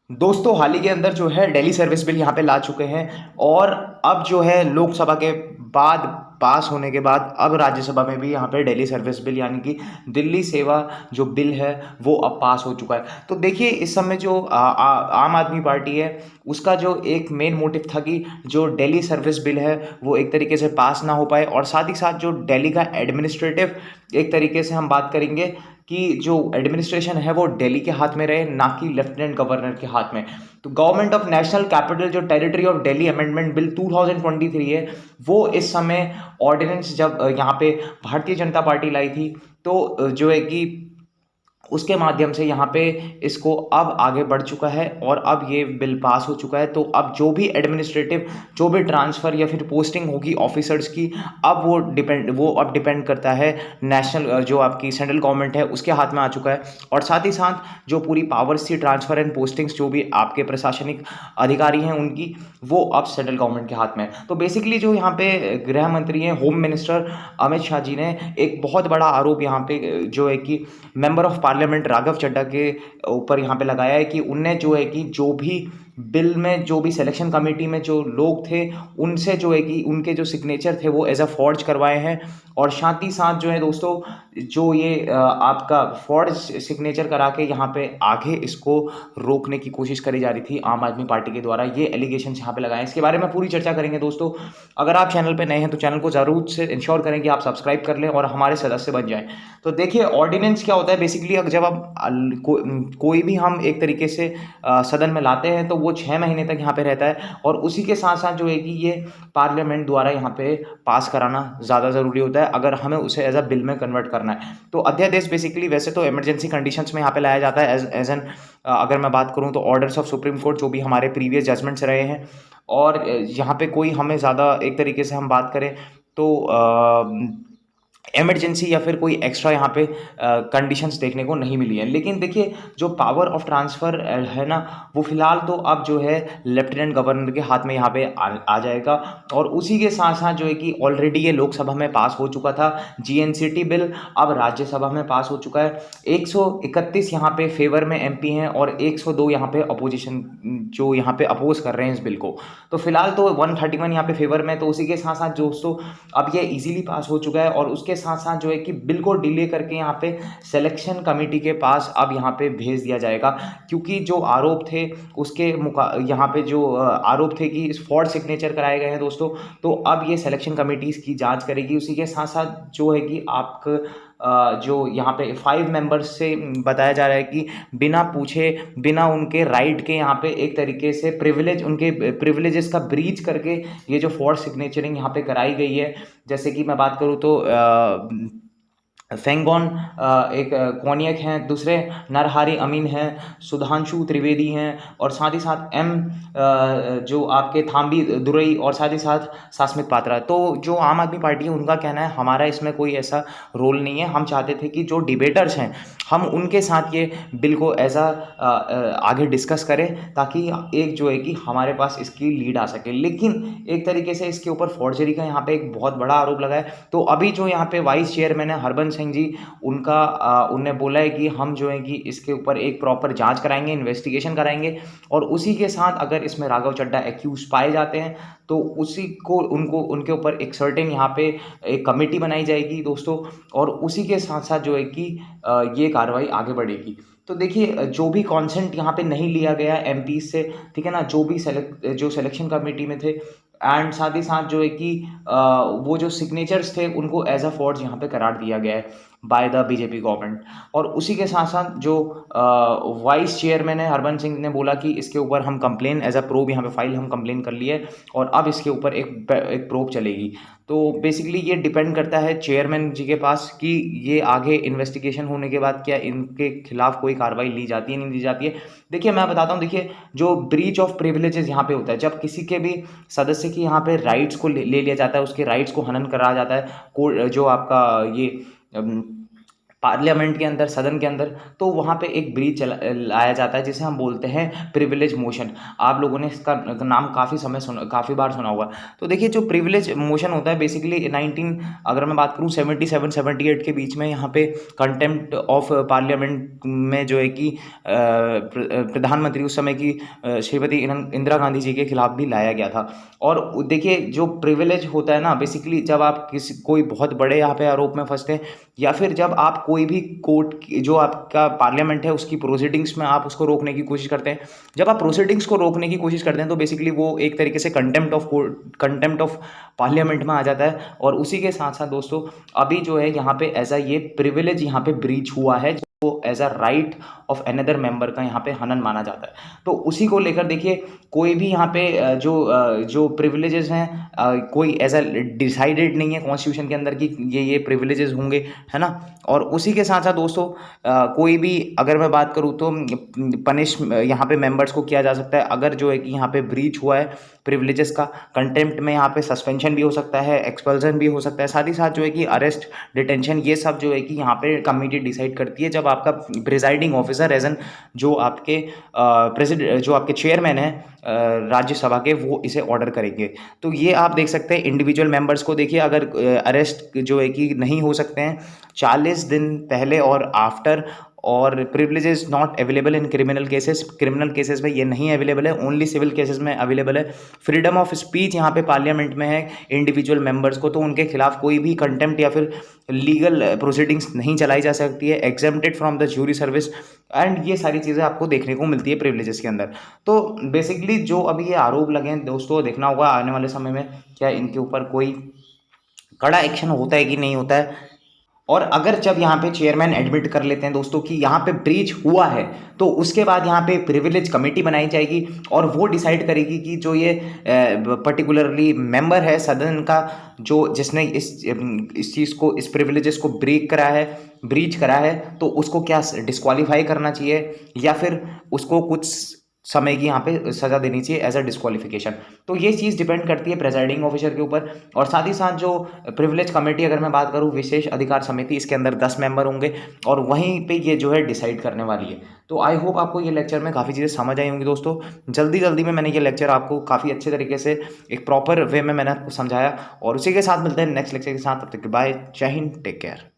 दोस्तों हाल ही के अंदर जो है दिल्ली सर्विस बिल यहाँ पे ला चुके हैं और अब जो है लोकसभा के बाद पास होने के बाद अब राज्यसभा में भी यहाँ पे दिल्ली सर्विस बिल यानी कि दिल्ली सेवा जो बिल है वो अब पास हो चुका है। तो देखिए इस समय जो आम आदमी पार्टी है उसका जो एक मेन मोटिव था कि जो दिल्ली सर्विस बिल है वो एक तरीके से पास ना हो पाए और साथ ही साथ जो दिल्ली का एडमिनिस्ट्रेटिव एक तरीके से हम बात करेंगे कि जो एडमिनिस्ट्रेशन है वो दिल्ली के हाथ में रहे ना कि लेफ्टिनेंट गवर्नर के हाथ में। तो गवर्नमेंट ऑफ नेशनल कैपिटल जो territory of Delhi amendment bill 2023 है वो इस समय ऑर्डिनेंस जब यहाँ पे भारतीय जनता पार्टी लाई थी तो जो है कि उसके माध्यम से यहाँ पे इसको अब आगे बढ़ चुका है और अब ये बिल पास हो चुका है। तो अब जो भी एडमिनिस्ट्रेटिव जो भी ट्रांसफ़र या फिर पोस्टिंग होगी ऑफिसर्स की अब वो अब डिपेंड करता है नेशनल जो आपकी सेंट्रल गवर्नमेंट है उसके हाथ में आ चुका है। और साथ ही साथ जो पूरी पावर्स थी ट्रांसफ़र एंड पोस्टिंग्स जो भी आपके प्रशासनिक अधिकारी हैं उनकी वो अब सेंट्रल गवर्नमेंट के हाथ में है। तो बेसिकली जो यहाँ पे गृह मंत्री हैं होम मिनिस्टर अमित शाह जी ने एक बहुत बड़ा आरोप यहाँ पे जो है कि member of parliament Raghav Chadha के ऊपर यहाँ पे लगाया है कि उनने जो है कि जो भी बिल में जो भी सिलेक्शन कमेटी में जो लोग थे उनसे जो है कि उनके जो सिग्नेचर थे वो एज अ फॉर्ज करवाए हैं। और साथ ही साथ जो है दोस्तों जो ये आपका फॉर्ज सिग्नेचर करा के यहाँ पे आगे इसको रोकने की कोशिश करी जा रही थी आम आदमी पार्टी के द्वारा, ये एलिगेशन यहाँ पे लगाए हैं। इसके बारे में पूरी चर्चा करेंगे दोस्तों। अगर आप चैनल पे नए हैं तो चैनल को ज़रूर से इंश्योर करें कि आप सब्सक्राइब कर लें और हमारे सदस्य बन जाएं। तो देखिए ऑर्डिनेंस क्या होता है बेसिकली, जब आप कोई भी हम एक तरीके से सदन में लाते हैं तो वो 6 महीने तक यहाँ पे रहता है और उसी के साथ साथ जो है कि ये पार्लियामेंट द्वारा यहाँ पे पास कराना ज़्यादा ज़रूरी होता है अगर हमें उसे एज अ बिल में कन्वर्ट करना है। तो अध्यादेश बेसिकली वैसे तो इमरजेंसी कंडीशंस में यहाँ पे लाया जाता है एज एन अगर मैं बात करूँ तो ऑर्डर्स ऑफ सुप्रीम कोर्ट जो भी हमारे प्रीवियस जजमेंट्स रहे हैं। और यहाँ पे कोई हमें ज़्यादा एक तरीके से हम बात करें तो इमरजेंसी या फिर कोई एक्स्ट्रा यहाँ पे कंडीशंस देखने को नहीं मिली है। लेकिन देखिए जो पावर ऑफ ट्रांसफ़र है ना वो फ़िलहाल तो अब जो है लेफ्टिनेंट गवर्नर के हाथ में यहाँ पे आ जाएगा। और उसी के साथ साथ जो है कि ऑलरेडी ये लोकसभा में पास हो चुका था जीएनसीटी बिल, अब राज्यसभा में पास हो चुका है। 131 यहाँ पे फेवर में एमपी हैं और 102 यहाँ पे अपोजिशन जो यहाँ पे अपोज कर रहे हैं इस बिल को। तो फिलहाल तो 131 यहाँ पे फेवर में, तो उसी के साथ साथ दोस्तों अब ये इजीली पास हो चुका है। और उसके साथ साथ जो है कि बिल को डिले करके यहाँ पे सिलेक्शन कमेटी के पास अब यहाँ पे भेज दिया जाएगा, क्योंकि जो आरोप थे उसके यहाँ पे जो आरोप थे कि इस फ्रॉड सिग्नेचर कराए गए हैं दोस्तों। तो अब ये सिलेक्शन कमेटीज़ की जांच करेगी। उसी के साथ साथ जो है कि आप जो यहाँ पे 5 मेंबर्स से बताया जा रहा है कि बिना पूछे बिना उनके राइट के यहाँ पे एक तरीके से उनके प्रिविलेजेस का ब्रीच करके ये जो फोर्स सिग्नेचरिंग यहाँ पे कराई गई है। जैसे कि मैं बात करूँ तो फेंगोन एक कोनियक हैं, दूसरे नरहरि अमीन हैं, सुधांशु त्रिवेदी हैं और साथ ही साथ जो आपके थांबी दुरई और साथ ही साथ सास्मित पात्रा। तो जो आम आदमी पार्टी है उनका कहना है हमारा इसमें कोई ऐसा रोल नहीं है, हम चाहते थे कि जो डिबेटर्स हैं हम उनके साथ ये बिल को आगे डिस्कस करें ताकि एक जो है कि हमारे पास इसकी लीड आ सके। लेकिन एक तरीके से इसके ऊपर फॉर्जरी का यहाँ पे एक बहुत बड़ा आरोप लगा है। तो अभी जो यहाँ पे वाइस चेयरमैन है हरबंस सिंह जी, उनने बोला है कि हम जो है कि इसके ऊपर एक प्रॉपर जांच कराएंगे, इन्वेस्टिगेशन कराएंगे और उसी के साथ अगर इसमें राघव चड्ढा एक्यूज पाए जाते हैं तो उसी को उनके ऊपर एक सर्टेन यहाँ पे एक कमेटी बनाई जाएगी दोस्तों। और उसी के साथ साथ जो है कि ये कार्रवाई आगे बढ़ेगी। तो देखिए जो भी कॉन्सेंट यहाँ पे नहीं लिया गया एमपी से, ठीक है ना, जो भी जो सिलेक्शन कमेटी में थे एंड साथ ही साथ जो है कि वो जो सिग्नेचर्स थे उनको एज अ फॉर्ज यहाँ पे करार दिया गया है बाय द बीजेपी गवर्नमेंट। और उसी के साथ साथ जो वाइस चेयरमैन है हरबंस सिंह ने बोला कि इसके ऊपर हम कंप्लेन एज अ प्रोब यहाँ पे फाइल हम कंप्लेन कर लिए और अब इसके ऊपर एक प्रोब चलेगी। तो बेसिकली ये डिपेंड करता है चेयरमैन जी के पास कि ये आगे इन्वेस्टिगेशन होने के बाद क्या इनके खिलाफ कोई कार्रवाई ली जाती है नहीं ली जाती है। देखिए मैं बताता हूँ, देखिए जो ब्रीच ऑफ प्रिविलेजेस यहाँ पे होता है जब किसी के भी सदस्य की यहाँ पे राइट्स को ले लिया जाता है, उसके राइट्स को हनन करा जाता है, जो आपका ये पार्लियामेंट के अंदर, सदन के अंदर, तो वहाँ पे एक ब्रीच लाया जाता है जिसे हम बोलते हैं प्रिविलेज मोशन। आप लोगों ने इसका नाम काफ़ी बार सुना होगा। तो देखिए जो प्रिविलेज मोशन होता है बेसिकली 19 अगर मैं बात करूँ 77-78 के बीच में यहाँ पे कंटेम्प्ट ऑफ पार्लियामेंट में जो है कि प्रधानमंत्री उस समय की श्रीमती इंदिरा गांधी जी के खिलाफ भी लाया गया था। और देखिए जो प्रिविलेज होता है ना बेसिकली जब आप कोई बहुत बड़े यहाँ पे आरोप में फंसते हैं, या फिर जब आप कोई भी कोर्ट जो आपका पार्लियामेंट है उसकी प्रोसीडिंग्स में आप उसको रोकने की कोशिश करते हैं। जब आप प्रोसीडिंग्स को रोकने की कोशिश करते हैं तो बेसिकली वो एक तरीके से कंटेम्प्ट ऑफ पार्लियामेंट में आ जाता है। और उसी के साथ साथ दोस्तों अभी जो है यहाँ पे ऐसा ये प्रिविलेज यहाँ पे ब्रीच हुआ है जो as a right of another member का यहाँ पे हनन माना जाता है। तो उसी को लेकर देखिए कोई भी यहाँ पे जो प्रिविलेजेस हैं कोई एज अ डिसाइडेड नहीं है कॉन्स्टिट्यूशन के अंदर कि ये प्रिविलेजेस होंगे, है ना। और उसी के साथ साथ दोस्तों कोई भी अगर मैं बात करूँ तो पनिश यहाँ पे मेंबर्स को किया जा सकता है अगर जो है कि यहाँ पे ब्रीच हुआ है प्रिविलेजेस का। कंटेम्प्ट में यहाँ पे सस्पेंशन भी हो सकता है, एक्सपल्सन भी हो सकता है, साथ ही साथ जो है कि अरेस्ट, डिटेंशन, ये सब जो है कि यहाँ पे कमेटी डिसाइड करती है जब आपका प्रिजाइडिंग ऑफिसर एज एन जो आपके प्रेसिडेंट जो आपके चेयरमैन है राज्यसभा के वो इसे ऑर्डर करेंगे। तो ये आप देख सकते हैं इंडिविजुअल मेंबर्स को। देखिए अगर अरेस्ट जो है कि नहीं हो सकते हैं 40 दिन पहले और आफ्टर। और privileges not available in criminal cases में ये नहीं अवेलेबल है, ओनली सिविल केसेस में अवेलेबल है। फ्रीडम ऑफ स्पीच यहाँ पे पार्लियामेंट में है इंडिविजुअल मेंबर्स को, तो उनके खिलाफ कोई भी कंटेम्प्ट या फिर लीगल प्रोसीडिंग्स नहीं चलाई जा सकती है। Exempted from the jury service and ये सारी चीज़ें आपको देखने को मिलती है प्रिविलेजेस के अंदर। तो बेसिकली जो अभी ये आरोप लगे हैं दोस्तों, देखना होगा आने वाले समय में क्या इनके ऊपर कोई कड़ा एक्शन होता है कि नहीं होता है। और अगर जब यहाँ पे चेयरमैन एडमिट कर लेते हैं दोस्तों कि यहाँ पे ब्रीच हुआ है, तो उसके बाद यहाँ पे प्रिविलेज कमेटी बनाई जाएगी और वो डिसाइड करेगी कि जो ये पर्टिकुलरली मेंबर है सदन का जो जिसने इस चीज़ को, इस प्रिविलेजेस को ब्रीच करा है, तो उसको क्या डिस्क्वालीफाई करना चाहिए या फिर उसको कुछ समय की यहाँ पे सज़ा देनी चाहिए एज अ डिस्क्वालिफिकेशन। तो ये चीज़ डिपेंड करती है प्रेजाइडिंग ऑफिसर के ऊपर। और साथ ही साथ जो प्रिविलेज कमेटी अगर मैं बात करूँ विशेष अधिकार समिति, इसके अंदर 10 मेंबर होंगे और वहीं पे ये जो है डिसाइड करने वाली है। तो आई होप आपको ये लेक्चर में काफ़ी चीज़ें समझ आई होंगी दोस्तों। जल्दी जल्दी में मैंने ये लेक्चर आपको काफ़ी अच्छे तरीके से एक प्रॉपर वे में मैंने आपको समझाया। और उसी के साथ मिलते हैं नेक्स्ट लेक्चर के साथ। तब तक बाय, जय हिंद, टेक केयर।